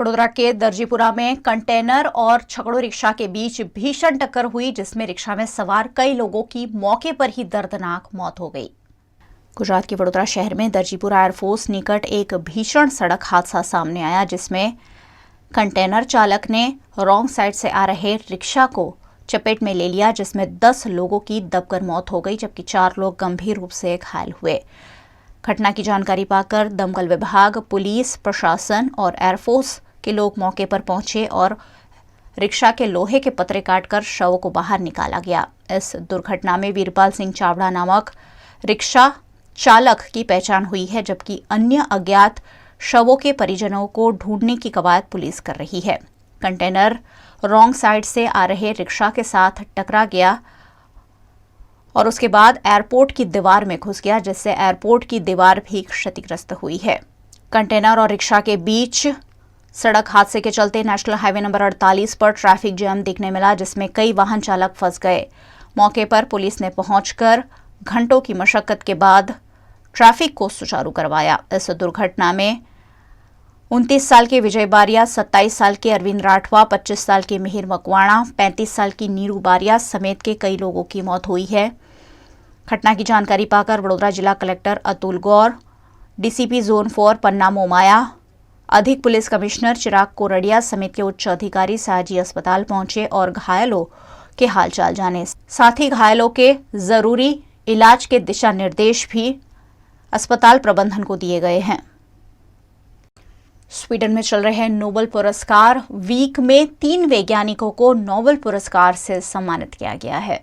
वडोदरा के दर्जीपुरा में कंटेनर और छकड़ों रिक्शा के बीच भीषण टक्कर हुई, जिसमें रिक्शा में सवार कई लोगों की मौके पर ही दर्दनाक मौत हो गई। गुजरात के वडोदरा शहर में दर्जीपुरा एयरफोर्स निकट एक भीषण सड़क हादसा सामने आया, जिसमें कंटेनर चालक ने रॉन्ग साइड से आ रहे रिक्शा को चपेट में ले लिया, जिसमें 10 लोगों की दबकर मौत हो गई, जबकि 4 लोग गंभीर रूप से घायल हुए। घटना की जानकारी पाकर दमकल विभाग, पुलिस प्रशासन और एयरफोर्स के लोग मौके पर पहुंचे और रिक्शा के लोहे के पतरे काटकर शव को बाहर निकाला गया। इस दुर्घटना में वीरपाल सिंह चावड़ा नामक रिक्शा चालक की पहचान हुई है, जबकि अन्य अज्ञात शवों के परिजनों को ढूंढने की कवायद पुलिस कर रही है। कंटेनर रॉन्ग साइड से आ रहे रिक्शा के साथ टकरा गया और उसके बाद एयरपोर्ट की दीवार में घुस गया, जिससे एयरपोर्ट की दीवार भी क्षतिग्रस्त हुई है। कंटेनर और रिक्शा के बीच सड़क हादसे के चलते नेशनल हाईवे नंबर 48 पर ट्रैफिक जैम दिखने मिला, जिसमें कई वाहन चालक फंस गए। मौके पर पुलिस ने पहुंचकर घंटों की मशक्कत के बाद ट्रैफिक को सुचारू करवाया। इस दुर्घटना में 29 साल के विजय बारिया, 27 साल के अरविंद राठवा, 25 साल के मिहिर मकवाणा, 35 साल की नीरू बारिया समेत के कई लोगों की मौत हुई है। घटना की जानकारी पाकर वडोदरा जिला कलेक्टर अतुल गौर, डीसीपी जोन 4 पन्ना मोमाया, अधिक पुलिस कमिश्नर चिराग कोरडिया समेत के उच्च अधिकारी साजी अस्पताल पहुंचे और घायलों के हालचाल जाने, साथ ही घायलों के जरूरी इलाज के दिशा निर्देश भी अस्पताल प्रबंधन को दिए गए हैं। स्वीडन में चल रहे नोबेल पुरस्कार वीक में 3 वैज्ञानिकों को नोबेल पुरस्कार से सम्मानित किया गया है।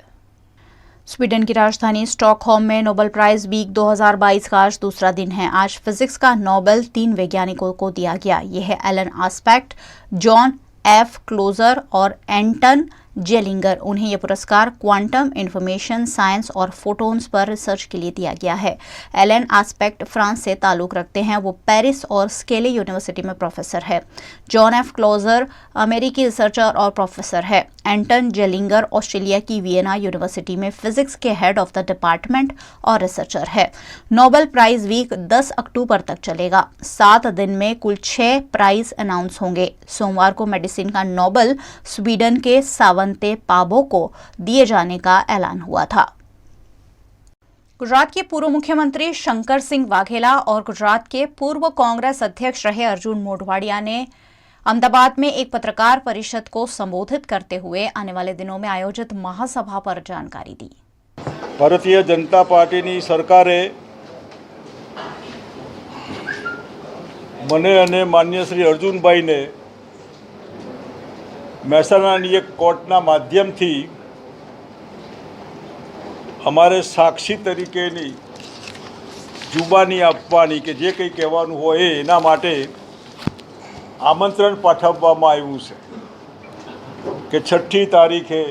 स्वीडन की राजधानी स्टॉकहोम में नोबेल प्राइज वीक 2022 का आज दूसरा दिन है। आज फिजिक्स का नोबेल 3 वैज्ञानिकों को दिया गया। यह है Alain Aspect, John F Clauser और एंटन जेलिंगर। उन्हें यह पुरस्कार क्वांटम इंफॉर्मेशन साइंस और फोटोन्स पर रिसर्च के लिए दिया गया है। एलन आस्पेक्ट फ्रांस से ताल्लुक रखते हैं। वो पेरिस और स्केले यूनिवर्सिटी में प्रोफेसर है। जॉन एफ क्लोजर अमेरिकी रिसर्चर और प्रोफेसर है। एंटन जेलिंगर ऑस्ट्रेलिया की वियना यूनिवर्सिटी में फिजिक्स के हेड ऑफ द डिपार्टमेंट और रिसर्चर है। नोबेल प्राइज वीक 10 अक्टूबर तक चलेगा। 7 दिन में कुल 6 प्राइज अनाउंस होंगे। सोमवार को मेडिसिन का नोबेल स्वीडन के सावंते पाबो को दिए जाने का ऐलान हुआ था। गुजरात के पूर्व मुख्यमंत्री शंकर सिंह वाघेला और गुजरात के पूर्व कांग्रेस अध्यक्ष रहे अर्जुन मोढवाडिया ने अहमदाबाद में एक पत्रकार परिषद को संबोधित करते हुए आने वाले दिनों में आयोजित महासभा पर जानकारी दी। भारतीय जनता पार्टी सरकारे मने अने मान्य श्री अर्जुनभाई ने મહેસાણાની એક કોર્ટના માધ્યમથી અમારે સાક્ષી તરીકેની જુબાની આપવાની કે જે કંઈ કહેવાનું હોય એના માટે આમંત્રણ પાઠવવામાં આવ્યું છે કે 6ઠી તારીખે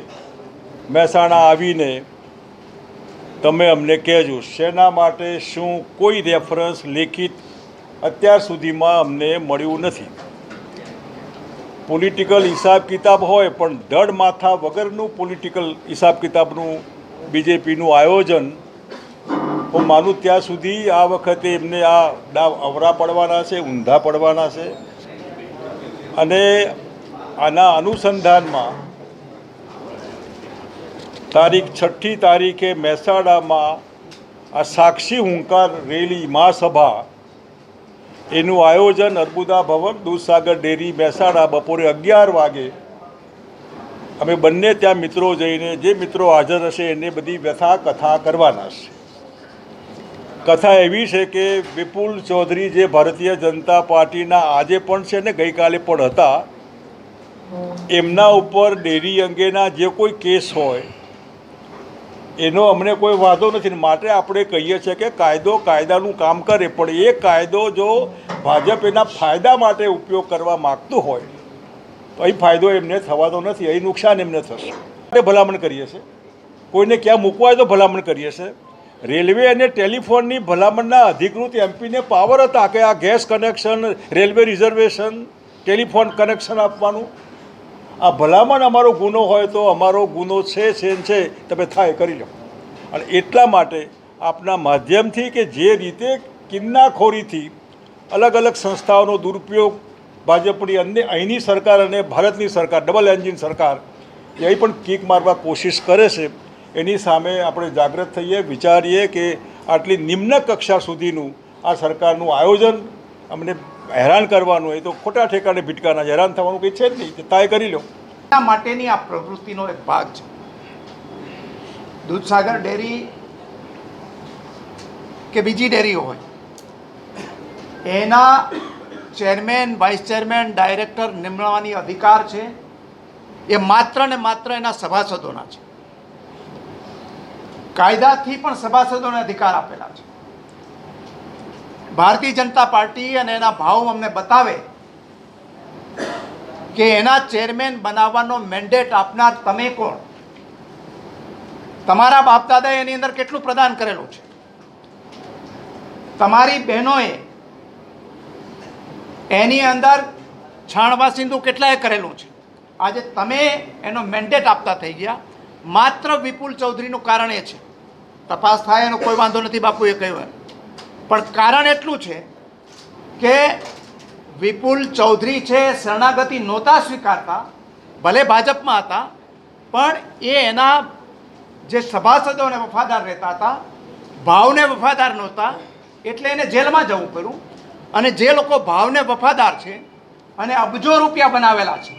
મહેસાણા આવીને તમે અમને કહેજો શેના માટે શું કોઈ રેફરન્સ લેખિત અત્યાર સુધીમાં અમને મળ્યું નથી। પોલિટિકલ હિસાબ કિતાબ હોય પણ ધડ માથા વગરનું પોલિટિકલ હિસાબ કિતાબનું બીજેપીનું આયોજન હું માનું ત્યાં સુધી આ વખતે એમને આ દાવ અવરા પડવાના છે, ઊંધા પડવાના છે અને આના અનુસંધાનમાં તારીખ 6ઠી તારીખે મહેસાણામાં આ સાક્ષી હુંકાર રેલી મહાસભા એનું આયોજન અર્બુદા ભવન દૂધસાગર ડેરી મહેસાણા બપોરે 11 વાગે અમે બંને ત્યાં મિત્રો જઈને જે મિત્રો હાજર હશે એને બધી વ્યથા કથા કરવાના છે। કથા એવી છે કે વિપુલ ચૌધરી જે ભારતીય જનતા પાર્ટીના આજે પણ છે ને ગઈકાલે પણ હતા, એમના ઉપર ડેરી અંગેના જે કોઈ કેસ હોય એનો અમને કોઈ વાંધો નથી, માટે આપણે કહીએ છીએ કે કાયદો કાયદાનું કામ કરે, પણ એ કાયદો જો ભાજપ એના ફાયદા માટે ઉપયોગ કરવા માગતું હોય તો અહીં ફાયદો એમને થવાનો નથી, અહીં નુકસાન એમને થશે। આપણે ભલામણ કરીએ છીએ, કોઈને ક્યાં મૂકવા હોય તો ભલામણ કરીએ છીએ। રેલવે અને ટેલિફોનની ભલામણના અધિકૃત એમપીને પાવર હતા કે આ gas connection, railway reservation, telephone connection આપવાનું। આ ભલામણ અમારો ગુનો હોય તો અમારો ગુનો છે તમે થાય કરી લો। અને એટલા માટે આપના માધ્યમથી કે જે રીતે કિન્નાખોરીથી અલગ અલગ સંસ્થાઓનો દુરુપયોગ ભાજપની અહીંની સરકાર અને ભારતની સરકાર ડબલ એન્જિન સરકાર એ પણ કિક મારવા કોશિશ કરે છે. એની સામે આપણે જાગૃત થઈએ, વિચારીએ કે આટલી નિમ્ન કક્ષા સુધીનું આ સરકારનું આયોજન અમને હેરાન કરવાનું એ તો ખોટા ઠેકાણે ભીટકાના હેરાન થવાનું કંઈ છે જ નહીં, તાય કરી લો. એના માટેની આ પ્રવૃત્તિનો એક ભાગ છે. દૂધસાગર ડેરી કે બીજી ડેરીઓ હોય એના ચેરમેન, વાઇસ ચેરમેન, ડાયરેક્ટર નિમવાની અધિકાર છે એ માત્ર ને માત્ર એના સભાસદોના છે. કાયદાથી પણ સભાસદોને અધિકાર આપેલા છે. ભારતીય જનતા પાર્ટી અને એના ભાવ અમને બતાવે કે એના ચેરમેન બનાવવાનો મેન્ડેટ આપનાર તમે કોણ? તમારા બાપ દાદાએ એની અંદર કેટલું પ્રદાન કરેલું છે? તમારી બહેનોએ એની અંદર છાણવા સિંધુ કેટલાએ કરેલું છે? આજે તમે એનો મેન્ડેટ આપતા થઈ ગયા. માત્ર વિપુલ ચૌધરીનું કારણ એ છે, તપાસ થાય એનો કોઈ વાંધો નથી, બાપુએ કહ્યું એમ, પણ કારણ એટલું છે કે વિપુલ ચૌધરી છે શરણાગતિ નહોતા સ્વીકારતા, ભલે ભાજપમાં હતા, પણ એ એના જે સભાસદોને વફાદાર રહેતા હતા, ભાવને વફાદાર નહોતા, એટલે એને જેલમાં જવું પડ્યું. અને જે લોકો ભાવને વફાદાર છે અને અબજો રૂપિયા બનાવેલા છે,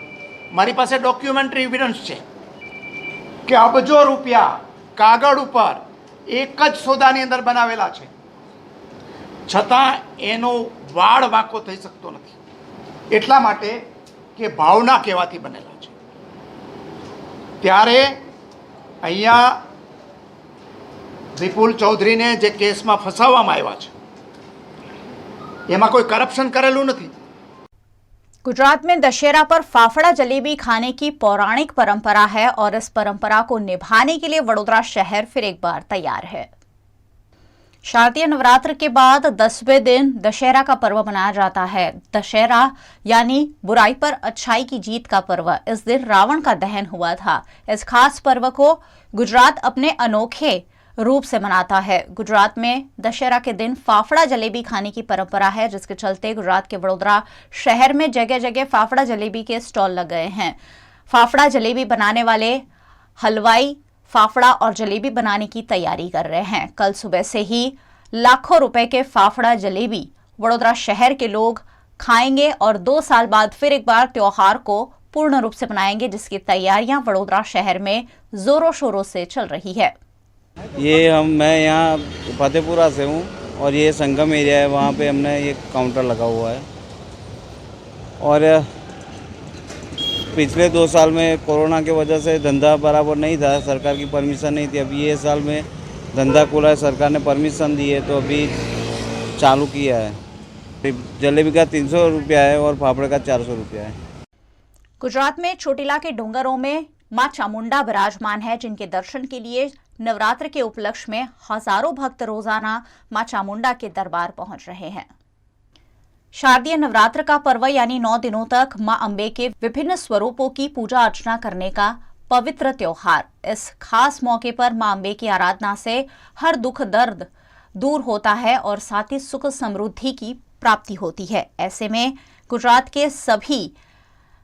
મારી પાસે ડોક્યુમેન્ટરી એવિડન્સ છે કે અબજો રૂપિયા કાગળ ઉપર એક જ સોદાની અંદર બનાવેલા છે, છતાં એનો વાળ વાંકો થઈ શકતો નથી. એટલા માટે કે ભાવના કહેવાથી બનેલા છે. ત્યારે અહીંયા વિપુલ ચૌધરીને જે કેસમાં ફસાવવામાં આવ્યા છે એમાં કોઈ કરપ્શન કરેલું નથી. गुजरात में दशहरा पर फाफड़ा जलेबी खाने की पौराणिक परंपरा है और इस परंपरा को निभाने के लिए वडोदरा शहर फिर एक बार तैयार है. शारदीय नवरात्र के बाद 10वें दिन दशहरा का पर्व मनाया जाता है. दशहरा यानी बुराई पर अच्छाई की जीत का पर्व. इस दिन रावण का दहन हुआ था. इस खास पर्व को गुजरात अपने अनोखे रूप से मनाता है. गुजरात में दशहरा के दिन फाफड़ा जलेबी खाने की परंपरा है, जिसके चलते गुजरात के वडोदरा शहर में जगह जगह फाफड़ा जलेबी के स्टॉल लग गए हैं. फाफड़ा जलेबी बनाने वाले हलवाई फाफड़ा और जलेबी बनाने की तैयारी कर रहे हैं. कल सुबह से ही लाखों रुपए के फाफड़ा जलेबी वडोदरा शहर के लोग खाएंगे और 2 साल बाद फिर एक बार त्योहार को पूर्ण रूप से मनाएंगे, जिसकी तैयारियां वडोदरा शहर में जोरों शोरों से चल रही है. मैं यहाँ फतेहपुरा से हूँ और ये संगम एरिया है, वहाँ पे हमने ये काउंटर लगा हुआ है. और पिछले 2 साल में कोरोना की वजह से धंधा बराबर नहीं था, सरकार की परमिशन नहीं थी. अभी ये साल में धंधा खुला है, सरकार ने परमिशन दी है, तो अभी चालू किया है. जलेबी का 300 रुपया है और फाफड़े का 400 रुपया है. गुजरात में चोटीला के डोंगरों में मां चामुंडा विराजमान है, जिनके दर्शन के लिए नवरात्र के उपलक्ष्य में हजारों भक्त रोजाना मां चामुंडा के दरबार पहुंच रहे हैं. शारदीय नवरात्र का पर्व यानी 9 दिनों तक मां अंबे के विभिन्न स्वरूपों की पूजा अर्चना करने का पवित्र त्योहार. इस खास मौके पर मां अंबे की आराधना से हर दुख दर्द दूर होता है और साथ ही सुख समृद्धि की प्राप्ति होती है. ऐसे में गुजरात के सभी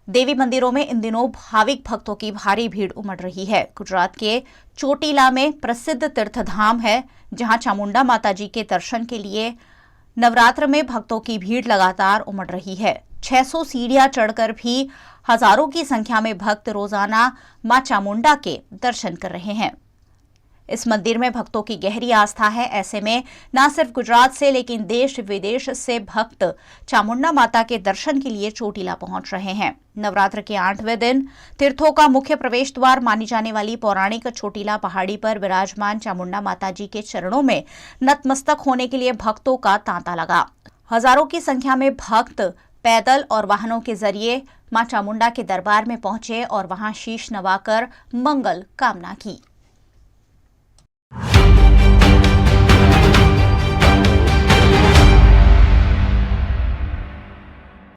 देवी मंदिरों में इन दिनों भाविक भक्तों की भारी भीड़ उमड़ रही है. गुजरात के चोटीला में प्रसिद्ध तीर्थधाम है, जहां चामुंडा माता जी के दर्शन के लिए नवरात्र में भक्तों की भीड़ लगातार उमड़ रही है. 600 सीढ़ियां चढ़कर भी हजारों की संख्या में भक्त रोजाना मां चामुंडा के दर्शन कर रहे हैं. इस मंदिर में भक्तों की गहरी आस्था है. ऐसे में न सिर्फ गुजरात से लेकिन देश विदेश से भक्त चामुंडा माता के दर्शन के लिए चोटीला पहुंच रहे हैं. नवरात्र के 8वें दिन तीर्थों का मुख्य प्रवेश द्वार मानी जाने वाली पौराणिक चोटीला पहाड़ी पर विराजमान चामुंडा माता जी के चरणों में नतमस्तक होने के लिए भक्तों का तांता लगा. हजारों की संख्या में भक्त पैदल और वाहनों के जरिए मां चामुंडा के दरबार में पहुंचे और वहां शीश नवाकर मंगल कामना की.